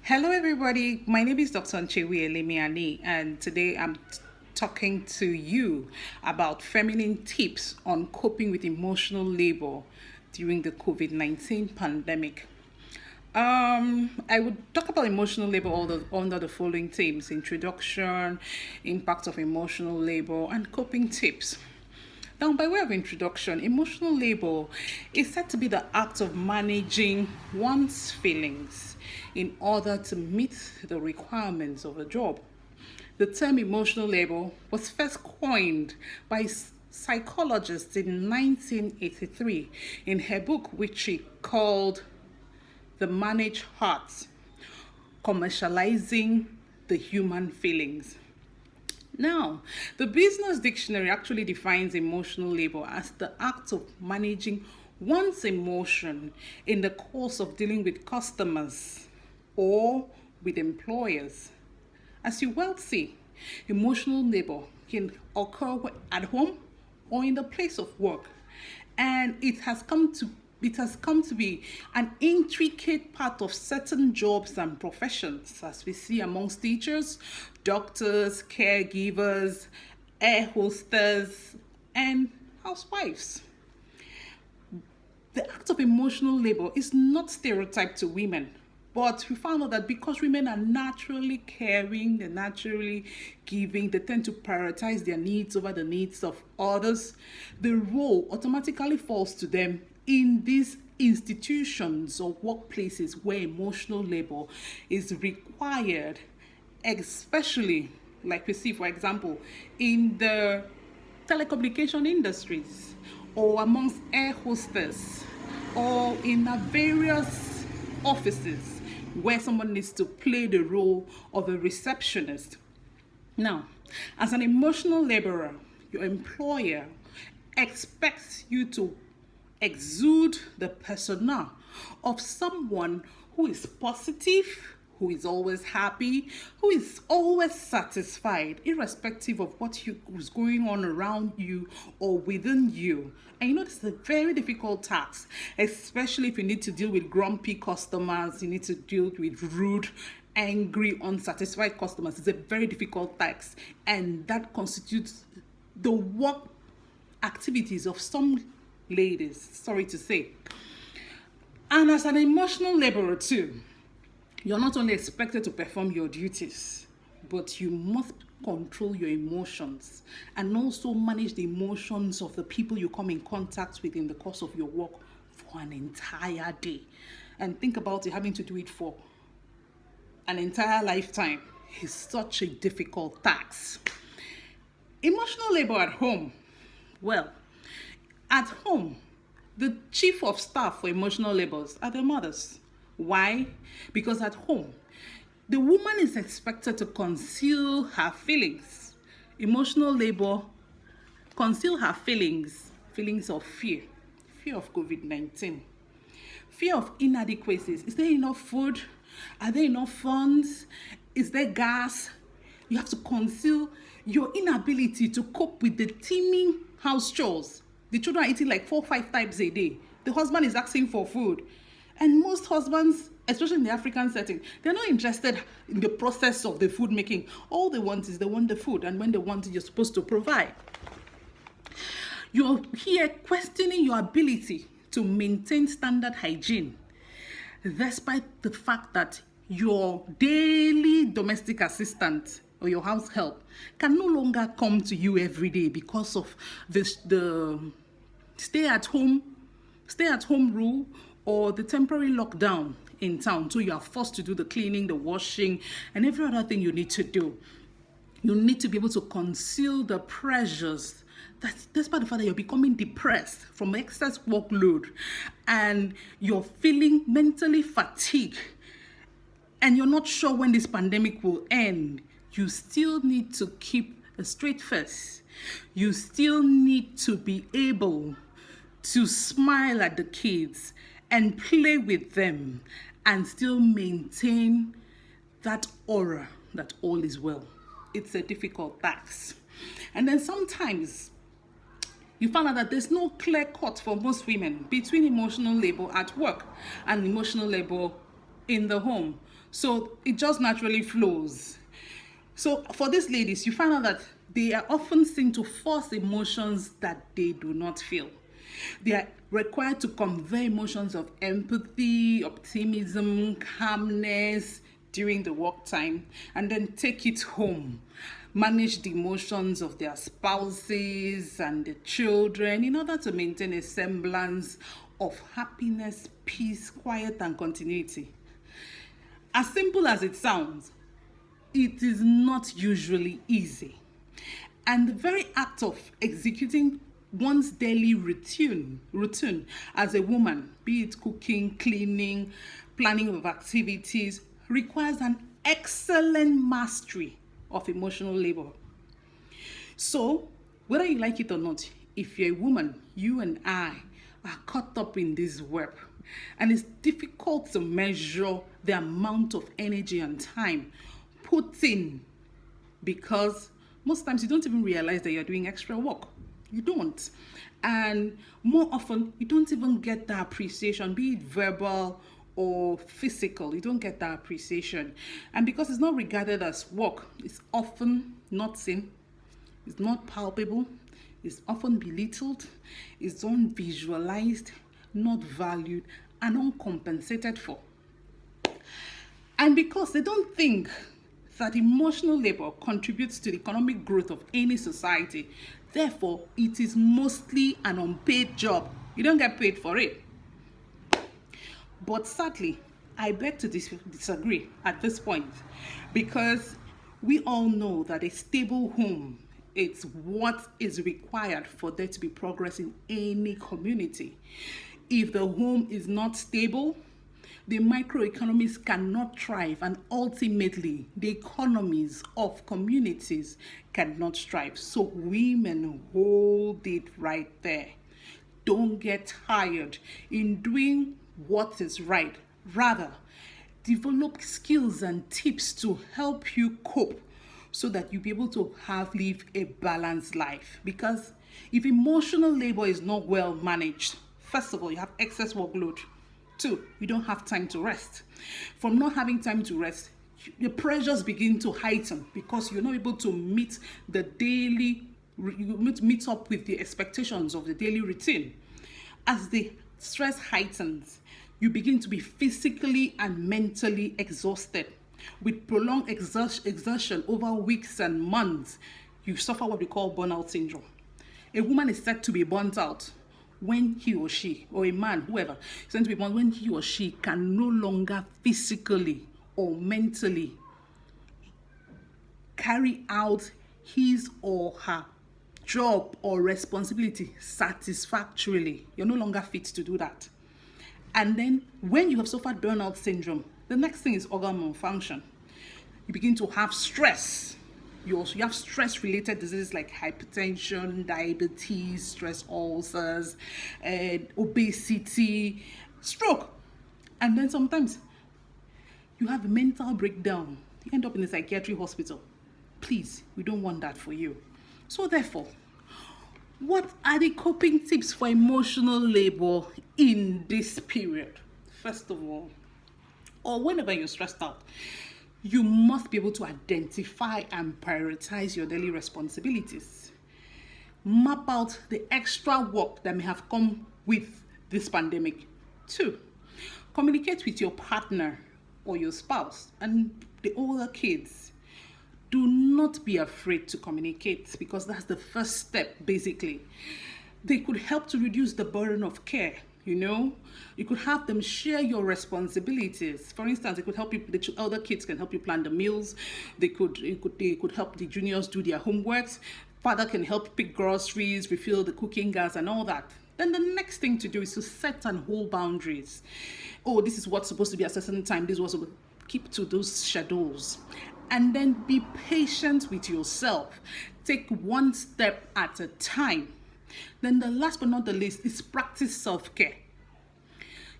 Hello, everybody. My name is Dr. Nchewi Elemiani, and today I'm talking to you about feminine tips on coping with emotional labor during the COVID-19 pandemic. I would talk about emotional labor under the following themes: introduction, impact of emotional labor, and coping tips. Now, by way of introduction, emotional labor is said to be the act of managing one's feelings in order to meet the requirements of a job. The term emotional labor was first coined by psychologists in 1983 in her book, which she called The Managed Heart, Commercializing the Human Feelings. Now, the business dictionary actually defines emotional labor as the act of managing one's emotion in the course of dealing with customers or with employers. As you well see, emotional labor can occur at home or in the place of work, and it has come to be an intricate part of certain jobs and professions, as we see amongst teachers, doctors, caregivers, air hostess, and housewives. The act of emotional labor is not stereotyped to women, but we found out that because women are naturally caring, they're naturally giving, they tend to prioritize their needs over the needs of others, the role automatically falls to them in these institutions or workplaces where emotional labor is required, especially like we see, for example, in the telecommunication industries or amongst air hostess or in various offices where someone needs to play the role of a receptionist. Now, as an emotional laborer, your employer expects you to exude the persona of someone who is positive, who is always happy, who is always satisfied, irrespective of what is going on around you or within you. And you know, this is a very difficult task, especially if you need to deal with grumpy customers, you need to deal with rude, angry, unsatisfied customers. It's a very difficult task, and that constitutes the work activities of some ladies, sorry to say. And as an emotional laborer too, you're not only expected to perform your duties, but you must control your emotions and also manage the emotions of the people you come in contact with in the course of your work for an entire day. And think about it, having to do it for an entire lifetime is such a difficult task. Emotional labor at home. Well, at home, the chief of staff for emotional labors are the mothers. Why? Because at home, the woman is expected to conceal her feelings. Emotional labor, conceal her feelings of fear of COVID-19, fear of inadequacies. Is there enough food? Are there enough funds? Is there gas? You have to conceal your inability to cope with the teeming house chores. The children are eating like 4-5 times a day. The husband is asking for food. And most husbands, especially in the African setting, they're not interested in the process of the food making. All they want is they want the food. And when they want it, you're supposed to provide. You're here questioning your ability to maintain standard hygiene, despite the fact that your daily domestic assistant or your house help can no longer come to you every day because of the stay at home rule or the temporary lockdown in town. So you are forced to do the cleaning, the washing, and every other thing you need to do. You need to be able to conceal the pressures that, despite the fact that you're becoming depressed from excess workload and you're feeling mentally fatigued and you're not sure when this pandemic will end, you still need to keep a straight face. You still need to be able to smile at the kids and play with them and still maintain that aura that all is well. It's a difficult task. And then sometimes you find out that there's no clear cut for most women between emotional labor at work and emotional labor in the home. So it just naturally flows. So for these ladies, you find out that they are often seen to force emotions that they do not feel. They are required to convey emotions of empathy, optimism, calmness during the work time, and then take it home, manage the emotions of their spouses and the children in order to maintain a semblance of happiness, peace, quiet, and continuity. As simple as it sounds, it is not usually easy. And the very act of executing one's daily routine as a woman, be it cooking, cleaning, planning of activities, requires an excellent mastery of emotional labor. So, whether you like it or not, if you're a woman, you and I are caught up in this web. And it's difficult to measure the amount of energy and time put in, because most times you don't even realize that you're doing extra work. You don't. And more often, you don't even get the appreciation, be it verbal or physical. You don't get that appreciation. And because it's not regarded as work, it's often not seen, it's not palpable, it's often belittled, it's unvisualized, not valued, and uncompensated for. And because they don't think that emotional labor contributes to the economic growth of any society, therefore, it is mostly an unpaid job. You don't get paid for it. But sadly, I beg to disagree at this point, because we all know that a stable home, it's what is required for there to be progress in any community. If the home is not stable, the microeconomies cannot thrive, and ultimately the economies of communities cannot thrive. So women, hold it right there. Don't get tired in doing what is right. Rather, develop skills and tips to help you cope, so that you'll be able to live a balanced life. Because if emotional labor is not well managed, first of all, you have excess workload. 2, you don't have time to rest. From not having time to rest, the pressures begin to heighten, because you're not able to meet meet up with the expectations of the daily routine. As the stress heightens, you begin to be physically and mentally exhausted. With prolonged exertion over weeks and months, you suffer what we call burnout syndrome. A woman is said to be burnt out when he or she, or a man, whoever, is said to be burnt when he or she can no longer physically or mentally carry out his or her job or responsibility satisfactorily. You're no longer fit to do that. And then when you have suffered burnout syndrome, the next thing is organ malfunction. You begin to have stress. You have stress-related diseases like hypertension, diabetes, stress ulcers, obesity, stroke. And then sometimes you have a mental breakdown. You end up in a psychiatric hospital. Please, we don't want that for you. So therefore, what are the coping tips for emotional labor in this period? First of all, or whenever you're stressed out, you must be able to identify and prioritize your daily responsibilities. Map out the extra work that may have come with this pandemic. 2, communicate with your partner or your spouse and the older kids. Do not be afraid to communicate, because that's the first step, basically. They could help to reduce the burden of care. You could have them share your responsibilities. For instance, it could help you. The elder kids can help you plan the meals. They could help the juniors do their homeworks. Father can help pick groceries, refill the cooking gas, and all that. Then the next thing to do is to set and hold boundaries. Oh, this is what's supposed to be at a certain time. This was keep to those schedules. And then be patient with yourself. Take one step at a time. Then the last but not the least is practice self-care.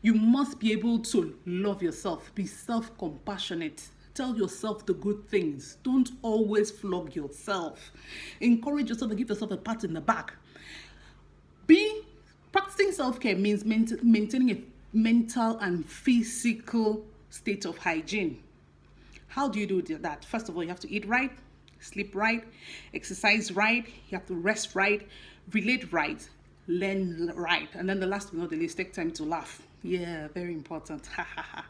You must be able to love yourself, be self-compassionate. Tell yourself the good things. Don't always flog yourself. Encourage yourself and give yourself a pat in the back. Practicing self-care means maintaining a mental and physical state of hygiene. How do you do that? First of all, you have to eat right, sleep right, exercise right, you have to rest right, relate right, learn right. And then the last but not the least, take time to laugh. Yeah, very important. Ha ha ha.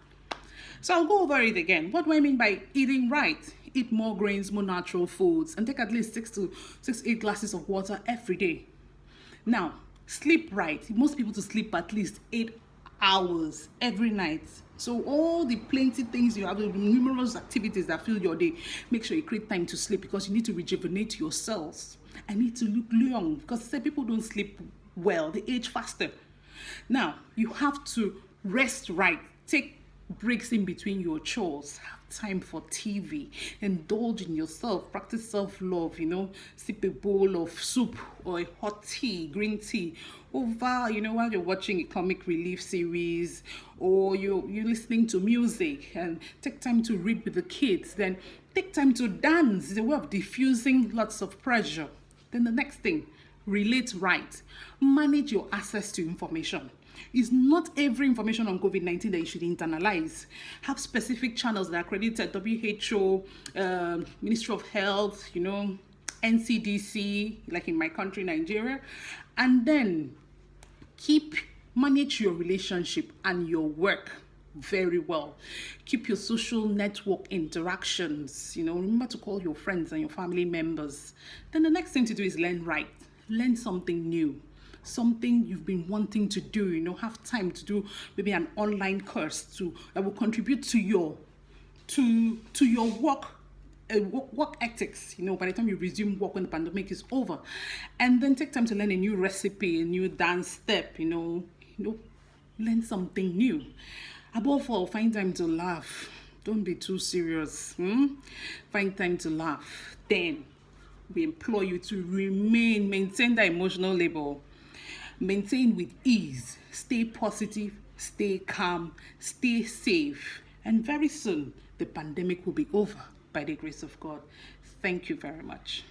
So I'll go over it again. What do I mean by eating right? Eat more grains, more natural foods, and take at least 8 glasses of water every day. Now, sleep right. Most people to sleep at least 8 hours every night. So all the plenty things you have, the numerous activities that fill your day, make sure you create time to sleep because you need to rejuvenate your cells. I need to look young because people don't sleep well, they age faster. Now, you have to rest right. Take breaks in between your chores. Have time for TV. Indulge in yourself. Practice self-love, Sip a bowl of soup or a hot tea, green tea, over, while you're watching a comic relief series or you're listening to music, and take time to read with the kids. Then take time to dance. It's a way of diffusing lots of pressure. Then the next thing, relate right. Manage your access to information. It's not every information on COVID-19 that you should internalize. Have specific channels that are accredited, WHO, Ministry of Health, NCDC, like in my country, Nigeria. And then manage your relationship and your work very well. Keep your social network interactions, remember to call your friends and your family members. Then the next thing to do is learn right. Learn something new, something you've been wanting to do. Have time to do maybe an online course that will contribute to your work ethics, by the time you resume work when the pandemic is over. And then take time to learn a new recipe, a new dance step, learn something new. Above all, find time to laugh. Don't be too serious. Find time to laugh. Then we implore you to maintain that emotional labor. Maintain with ease. Stay positive, stay calm, stay safe. And very soon, the pandemic will be over by the grace of God. Thank you very much.